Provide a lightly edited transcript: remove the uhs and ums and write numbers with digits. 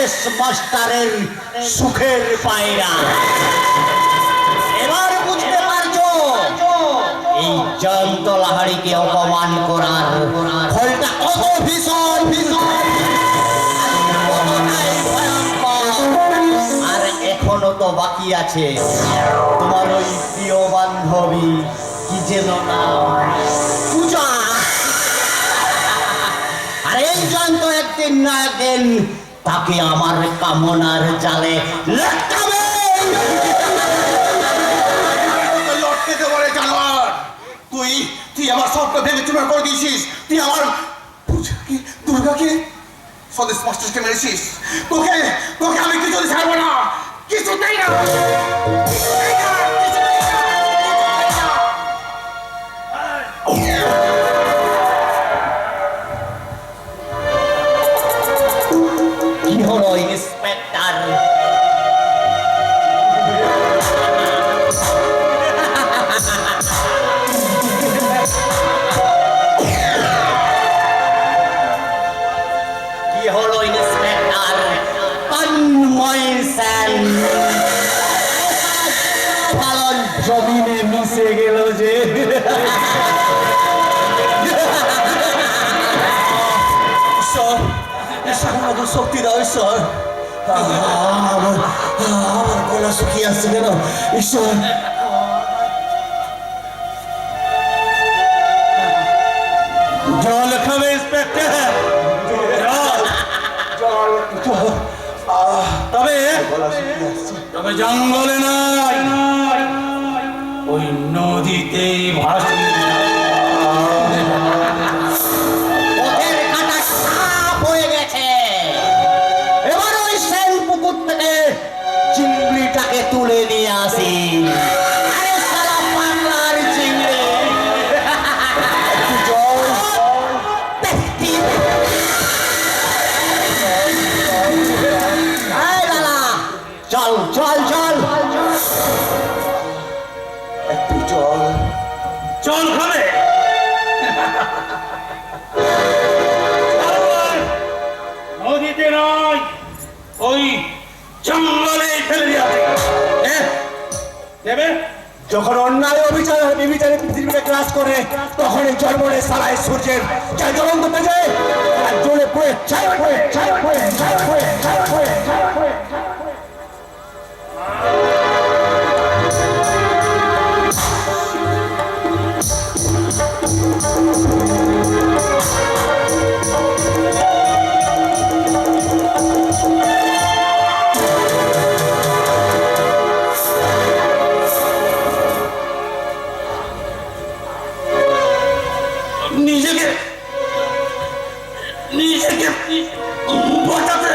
Police মাস্টারের সুখের পায়রা। এবার বুঝতে পারছো এই জয়ন্ত লাহাড়িকে অপমান করার ফলটা কত ভীষণ ভীষণ আর এখনো তো বাকি আছে তোমার ওই প্রিয় বান্ধবী কি যেন নাম পূজা। আর এই জয়ন্ত একদিন না একদিন তাকে আমার কামনার জালে লটকাবে। লটকে দেবরে জানোয়ার, তুই তুই আমার স্বপ্ন ভেঙে চুরা করে দিয়েছিস। তুই আমার পূজাকে দুর্গাকে স্বদেশ মাস্টারকে মেরেছিস। তোকে তোকে আমি কিছু ছাড়বো না, কিছুতেই না। কি হলো ইন্সপেক্টর? কি হলো ইন্সপেক্টর তন্ময় সেন? পালন জমিনে মিশে গেল যে। ঈশ্বর শক্তি দাও ঈশ্বর। আমার গলা শুকিয়ে আসছে কেন ঈশ্বর? জল খাবে ইন্সপেক্টর, তবে তবে জঙ্গলে নয়, ওই নদীতেই ভাসি। পথের কাটা সাপ হয়ে গেছে। এবার ওই সেন পুকুর থেকে চিংড়িটাকে তুলে নিয়ে আসি। আরে শালা পাগলার চিংড়ি। চল চল চল একটু চল চল খাবে। নদীতে নয়, ওই জঙ্গলে ফেলে দেবে। যখন অন্যায় অবিচার বিবিচারে পৃথিবীকে গ্রাস করে তখন এই জন্মনে সারায় সূর্যের চাই জ্বলন্ত পেজে আর জ্বলে পড়ে ছাই হয়ে ছাই হয়ে ছাই হয়ে ছাই হয়ে ছাই হয়ে। নিজেকে নিজেকে বাঁচাতে